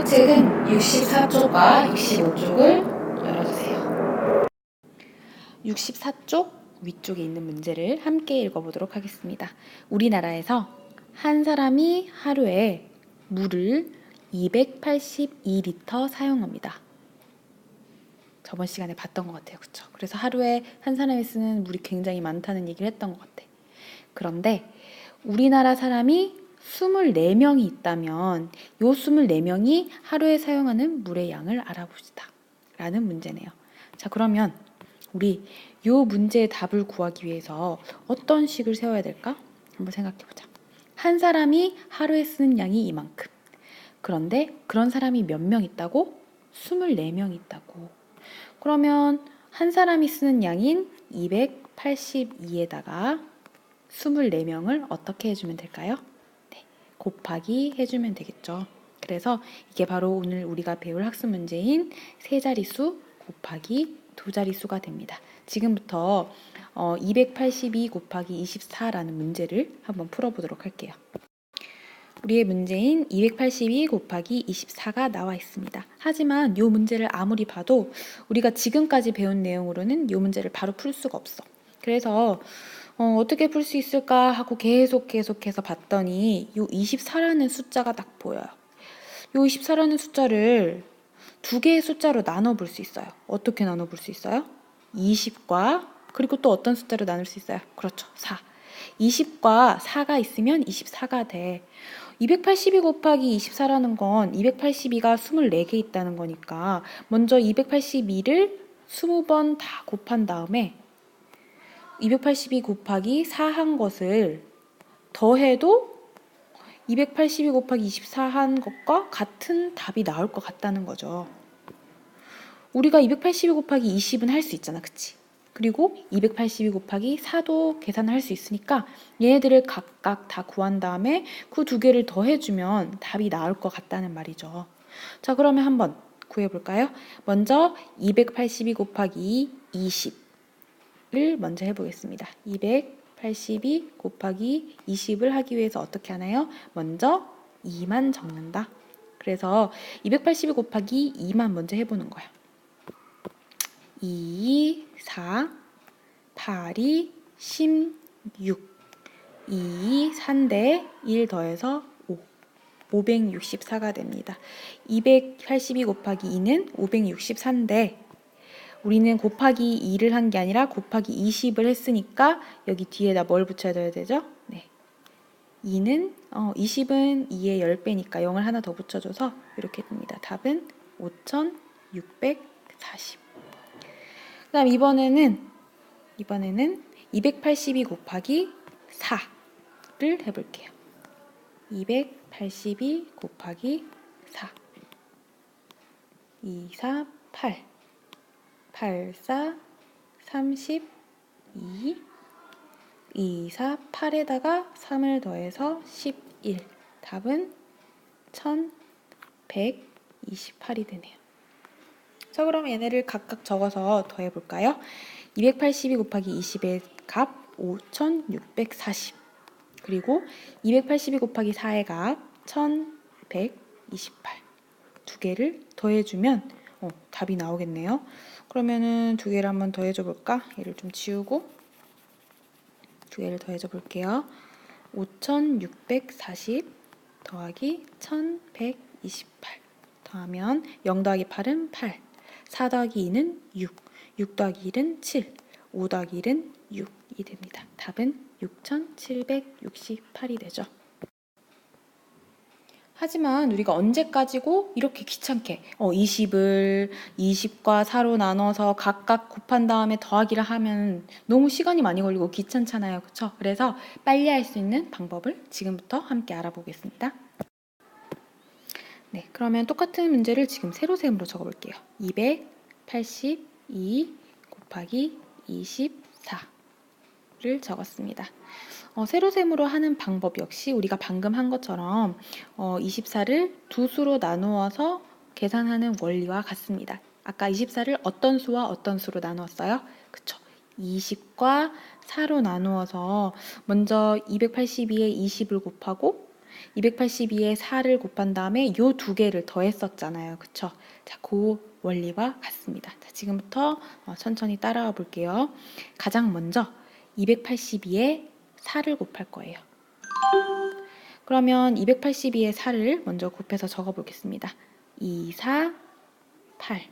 책은 64쪽과 65쪽을 열어주세요. 64쪽 위쪽에 있는 문제를 함께 읽어보도록 하겠습니다. 우리나라에서 한 사람이 하루에 물을 282리터 사용합니다. 저번 시간에 봤던 것 같아요. 그쵸? 그래서 하루에 한 사람이 쓰는 물이 굉장히 많다는 얘기를 했던 것 같아. 그런데 우리나라 사람이 24명이 있다면 이 24명이 하루에 사용하는 물의 양을 알아봅시다. 라는 문제네요. 자, 그러면 우리 이 문제의 답을 구하기 위해서 어떤 식을 세워야 될까? 한번 생각해보자. 한 사람이 하루에 쓰는 양이 이만큼. 그런데 그런 사람이 몇 명 있다고? 24명 있다고. 그러면 한 사람이 쓰는 양인 282에다가 24명을 어떻게 해주면 될까요? 네, 곱하기 해주면 되겠죠. 그래서 이게 바로 오늘 우리가 배울 학습 문제인 세 자릿수 곱하기 두 자릿수가 됩니다. 지금부터 282 곱하기 24라는 문제를 한번 풀어보도록 할게요. 우리의 문제인 282 곱하기 24가 나와 있습니다. 하지만 이 문제를 아무리 봐도 우리가 지금까지 배운 내용으로는 이 문제를 바로 풀 수가 없어. 그래서 어떻게 풀 수 있을까 하고 계속해서 봤더니 이 24라는 숫자가 딱 보여요. 이 24라는 숫자를 두 개의 숫자로 나눠 볼 수 있어요. 어떻게 나눠 볼 수 있어요? 20과 그리고 또 어떤 숫자로 나눌 수 있어요? 그렇죠. 4. 20과 4가 있으면 24가 돼. 282 곱하기 24라는 건 282가 24개 있다는 거니까 먼저 282를 20번 다 곱한 다음에 282 곱하기 4 한 것을 더해도 282 곱하기 24 한 것과 같은 답이 나올 것 같다는 거죠. 우리가 282 곱하기 20은 할 수 있잖아. 그치? 그리고 282 곱하기 4도 계산을 할 수 있으니까 얘네들을 각각 다 구한 다음에 그 두 개를 더해주면 답이 나올 것 같다는 말이죠. 자, 그러면 한번 구해볼까요? 먼저 282 곱하기 20을 먼저 해보겠습니다. 282 곱하기 20을 하기 위해서 어떻게 하나요? 먼저 2만 적는다. 그래서 282 곱하기 2만 먼저 해보는 거야. 2, 4, 8이 16, 2, 3대 1 더해서 5, 564가 됩니다. 282 곱하기 2는 564인데 우리는 곱하기 2를 한 게 아니라 곱하기 20을 했으니까 여기 뒤에다 뭘 붙여야 되죠? 네. 20은 2의 10배니까 0을 하나 더 붙여줘서 이렇게 됩니다. 답은 5640. 그 다음 이번에는 282 곱하기 4를 해볼게요. 282 곱하기 4 2, 4, 8 8, 4, 32 2, 4, 8에다가 3을 더해서 11 답은 1128이 되네요. 자, 그럼 얘네를 각각 적어서 더해볼까요? 282 곱하기 20의 값 5640 그리고 282 곱하기 4의 값 1128 두 개를 더해주면 답이 나오겠네요. 그러면은 두 개를 한번 더해줘 볼까? 얘를 좀 지우고 두 개를 더해줘 볼게요. 5640 더하기 1128 더하면 0 더하기 8은 8 4 더하기 2는 6, 6 더하기 1은 7, 5 더하기 1은 6이 됩니다. 답은 6768이 되죠. 하지만 우리가 언제까지고 이렇게 귀찮게 20을 20과 4로 나눠서 각각 곱한 다음에 더하기를 하면 너무 시간이 많이 걸리고 귀찮잖아요. 그렇죠? 그래서 빨리 할 수 있는 방법을 지금부터 함께 알아보겠습니다. 네, 그러면 똑같은 문제를 지금 세로셈으로 적어볼게요. 282 곱하기 24를 적었습니다. 세로셈으로 하는 방법 역시 우리가 방금 한 것처럼 24를 두 수로 나누어서 계산하는 원리와 같습니다. 아까 24를 어떤 수와 어떤 수로 나누었어요? 그쵸? 20과 4로 나누어서 먼저 282에 20을 곱하고 282에 4를 곱한 다음에 요 두 개를 더했었잖아요. 그쵸? 자, 그 원리와 같습니다. 자, 지금부터 천천히 따라와 볼게요. 가장 먼저 282에 4를 곱할 거예요. 그러면 282에 4를 먼저 곱해서 적어 보겠습니다. 2, 4, 8.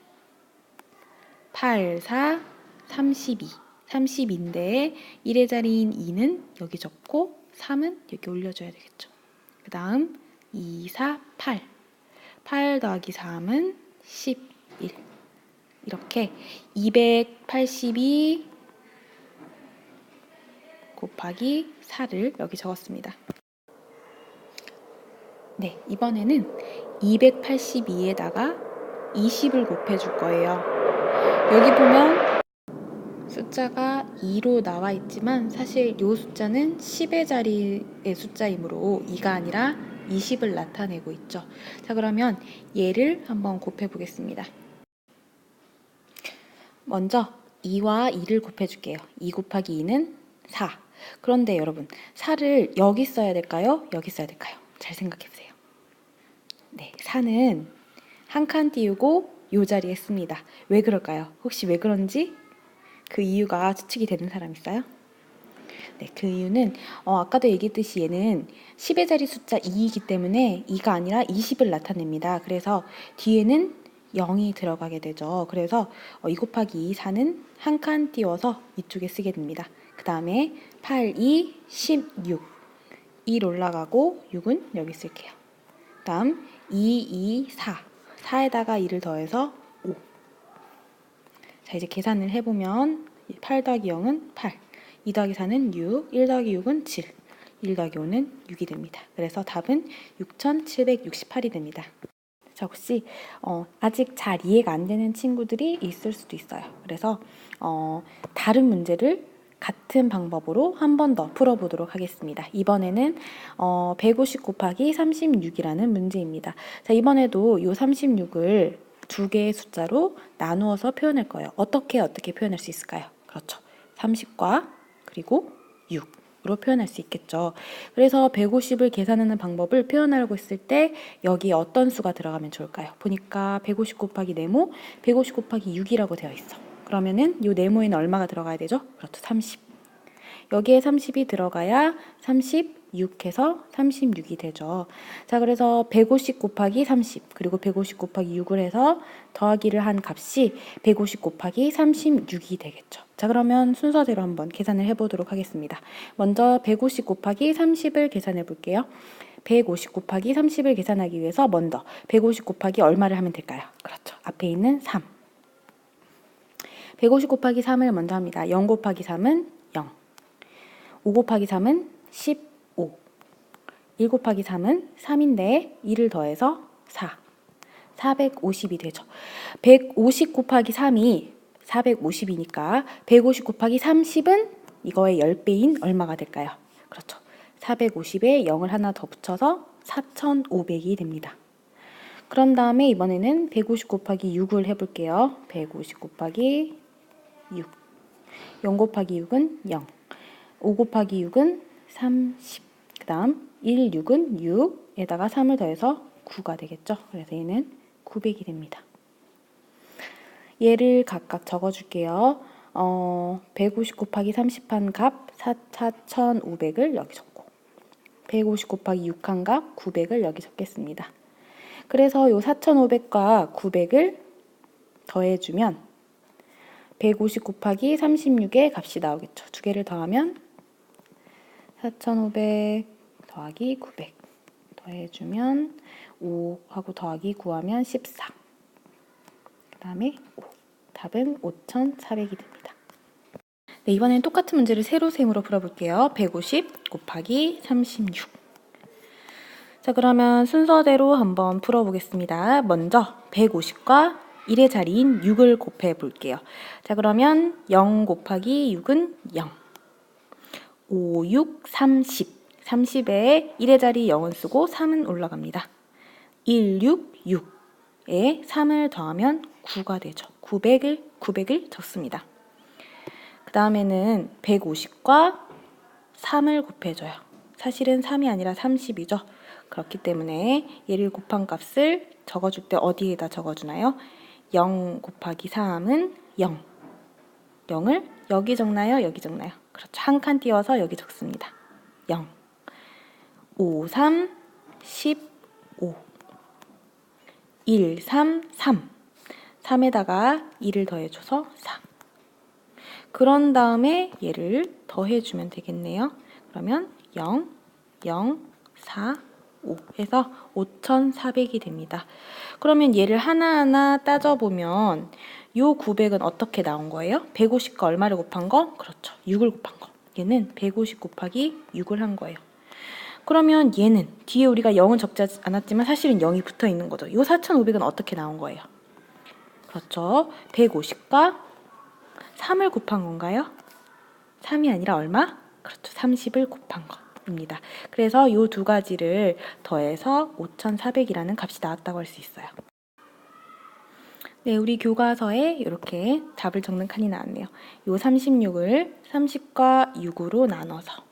8, 4, 32. 32인데 1의 자리인 2는 여기 적고 3은 여기 올려줘야 되겠죠. 그 다음 2, 4, 8. 8 더하기 3은 11. 이렇게 282 곱하기 4를 여기 적었습니다. 네, 이번에는 282에다가 20을 곱해줄 거예요. 여기 보면 숫자가 2로 나와 있지만 사실 이 숫자는 10의 자리의 숫자이므로 2가 아니라 20을 나타내고 있죠. 자, 그러면 얘를 한번 곱해 보겠습니다. 먼저 2와 2를 곱해줄게요. 2 곱하기 2는 4. 그런데 여러분, 4를 여기 써야 될까요? 여기 써야 될까요? 잘 생각해 보세요. 네, 4는 한 칸 띄우고 이 자리에 씁니다. 왜 그럴까요? 혹시 왜 그런지 그 이유가 추측이 되는 사람 있어요? 네, 그 이유는 아까도 얘기했듯이 얘는 10의 자리 숫자 2이기 때문에 2가 아니라 20을 나타냅니다. 그래서 뒤에는 0이 들어가게 되죠. 그래서 2 곱하기 2, 4는 한 칸 띄워서 이쪽에 쓰게 됩니다. 그 다음에 8, 2, 16. 1 올라가고 6은 여기 쓸게요. 다음 2, 2, 4. 4에다가 2를 더해서 5. 자, 이제 계산을 해보면 8 더하기 0은 8, 2 더하기 4는 6, 1 더하기 6은 7, 1 더하기 5는 6이 됩니다. 그래서 답은 6768이 됩니다. 자, 혹시 아직 잘 이해가 안 되는 친구들이 있을 수도 있어요. 그래서 다른 문제를 같은 방법으로 한 번 더 풀어보도록 하겠습니다. 이번에는 150 곱하기 36이라는 문제입니다. 자, 이번에도 이 36을 두 개의 숫자로 나누어서 표현할 거예요. 어떻게 표현할 수 있을까요? 그렇죠. 30과 그리고 6으로 표현할 수 있겠죠. 그래서 150을 계산하는 방법을 표현하려고 했을 때 여기 어떤 수가 들어가면 좋을까요? 보니까 150 곱하기 네모, 150 곱하기 6이라고 되어 있어. 그러면은 이 네모에는 얼마가 들어가야 되죠? 그렇죠. 30. 여기에 30이 들어가야 36 해서 36이 되죠. 자, 그래서 150 곱하기 30 그리고 150 곱하기 6을 해서 더하기를 한 값이 150 곱하기 36이 되겠죠. 자, 그러면 순서대로 한번 계산을 해보도록 하겠습니다. 먼저 150 곱하기 30을 계산해 볼게요. 150 곱하기 30을 계산하기 위해서 먼저 150 곱하기 얼마를 하면 될까요? 그렇죠. 앞에 있는 3. 150 곱하기 3을 먼저 합니다. 0 곱하기 3은 0. 5 곱하기 3은 15. 1 곱하기 3은 3인데 2를 더해서 4. 450이 되죠. 150 곱하기 3이 450이니까 150 곱하기 30은 이거의 10배인 얼마가 될까요? 그렇죠. 450에 0을 하나 더 붙여서 4500이 됩니다. 그런 다음에 이번에는 150 곱하기 6을 해볼게요. 150 곱하기 6. 0 곱하기 6은 0. 5 곱하기 6은 30. 그 다음 1, 6은 6에다가 3을 더해서 9가 되겠죠. 그래서 얘는 900이 됩니다. 얘를 각각 적어줄게요. 150 곱하기 30한 값 4500을 여기 적고 150 곱하기 6한 값 900을 여기 적겠습니다. 그래서 요 4500과 900을 더해주면 150 곱하기 36의 값이 나오겠죠. 두 개를 더하면 4500 더하기 900 더해주면 5하고 더하기 9하면 14. 그 다음에 5. 답은 5400이 됩니다. 네, 이번엔 똑같은 문제를 세로셈으로 풀어볼게요. 150 곱하기 36. 자, 그러면 순서대로 한번 풀어보겠습니다. 먼저 150과 1의 자리인 6을 곱해 볼게요. 자, 그러면 0 곱하기 6은 0. 5, 6, 30. 30에 1의 자리 0은 쓰고 3은 올라갑니다. 1, 6, 6에 3을 더하면 9가 되죠. 900을 적습니다. 그 다음에는 150과 3을 곱해줘요. 사실은 3이 아니라 30이죠. 그렇기 때문에 얘를 곱한 값을 적어줄 때 어디에다 적어주나요? 0 곱하기 3은 0. 0을 여기 적나요? 여기 적나요? 그렇죠. 한 칸 띄워서 여기 적습니다. 0. 5, 3, 15. 1, 3, 3. 3에다가 2를 더해줘서 4. 그런 다음에 얘를 더해주면 되겠네요. 그러면 0, 0, 4, 5 해서 5,400이 됩니다. 그러면 얘를 하나하나 따져보면 요 900은 어떻게 나온 거예요? 150과 얼마를 곱한 거? 그렇죠. 6을 곱한 거. 얘는 150 곱하기 6을 한 거예요. 그러면 얘는 뒤에 우리가 0은 적지 않았지만 사실은 0이 붙어 있는 거죠. 요 4,500은 어떻게 나온 거예요? 그렇죠. 150과 3을 곱한 건가요? 3이 아니라 얼마? 그렇죠. 30을 곱한 겁니다. 그래서 이 두 가지를 더해서 5,400이라는 값이 나왔다고 할 수 있어요. 네, 우리 교과서에 이렇게 답을 적는 칸이 나왔네요. 이 36을 30과 6으로 나눠서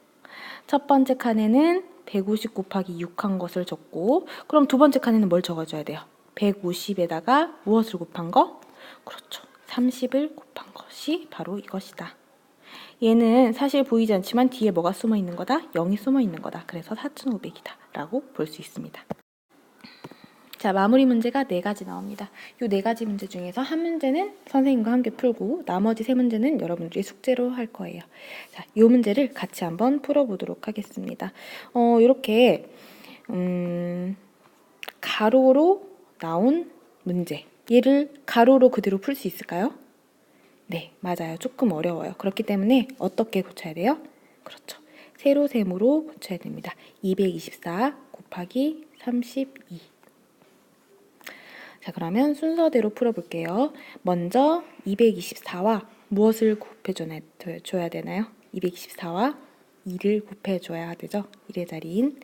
첫 번째 칸에는 150 곱하기 6 한 것을 적고, 그럼 두 번째 칸에는 뭘 적어줘야 돼요? 150에다가 무엇을 곱한 거? 그렇죠. 30을 곱한 것이 바로 이것이다. 얘는 사실 보이지 않지만 뒤에 뭐가 숨어 있는 거다? 0이 숨어 있는 거다. 그래서 4,500이다 라고 볼 수 있습니다. 자, 마무리 문제가 4가지 나옵니다. 이 4가지 문제 중에서 한 문제는 선생님과 함께 풀고 나머지 3문제는 여러분들이 숙제로 할 거예요. 자, 이 문제를 같이 한번 풀어보도록 하겠습니다. 이렇게 가로로 나온 문제, 얘를 가로로 그대로 풀 수 있을까요? 네, 맞아요. 조금 어려워요. 그렇기 때문에 어떻게 고쳐야 돼요? 그렇죠. 세로 세모로 고쳐야 됩니다. 224 곱하기 32. 자, 그러면 순서대로 풀어볼게요. 먼저 224와 무엇을 곱해줘야 되나요? 224와 2를 곱해줘야 되죠. 1의 자리인.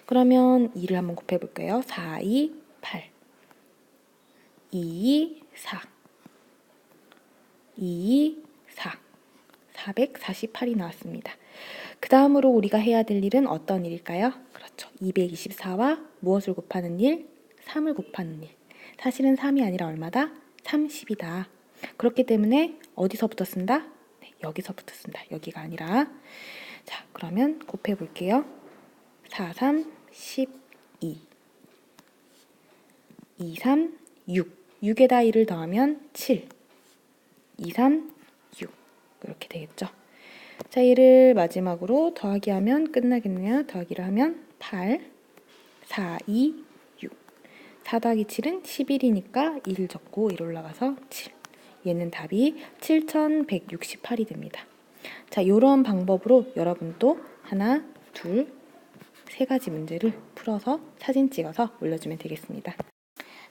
그러면 2를 한번 곱해볼게요. 4, 2, 8. 2, 4. 2, 4. 448이 나왔습니다. 그 다음으로 우리가 해야 될 일은 어떤 일일까요? 그렇죠. 224와 무엇을 곱하는 일? 3을 곱하는 일. 사실은 3이 아니라 얼마다? 30이다. 그렇기 때문에 어디서부터 쓴다? 네, 여기서부터 쓴다. 여기가 아니라. 자, 그러면 곱해 볼게요. 4, 3, 12. 2, 3, 6. 6에다 1을 더하면 7. 2, 3, 6. 이렇게 되겠죠. 자, 얘를 마지막으로 더하기 하면 끝나겠네요. 더하기를 하면 8, 4, 2, 4 더하기 7은 11이니까 1 적고 1 올라가서 7. 얘는 답이 7168이 됩니다. 자, 이런 방법으로 여러분도 하나, 둘, 3가지 문제를 풀어서 사진 찍어서 올려주면 되겠습니다.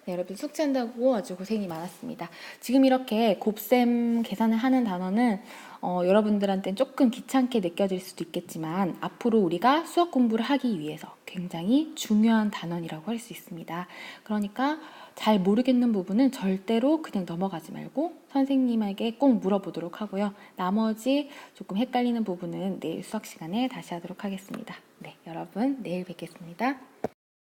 네, 여러분 숙제한다고 아주 고생이 많았습니다. 지금 이렇게 곱셈 계산을 하는 단어는 여러분들한테는 조금 귀찮게 느껴질 수도 있겠지만 앞으로 우리가 수학 공부를 하기 위해서 굉장히 중요한 단원이라고 할 수 있습니다. 그러니까 잘 모르겠는 부분은 절대로 그냥 넘어가지 말고 선생님에게 꼭 물어보도록 하고요. 나머지 조금 헷갈리는 부분은 내일 수학 시간에 다시 하도록 하겠습니다. 네, 여러분 내일 뵙겠습니다.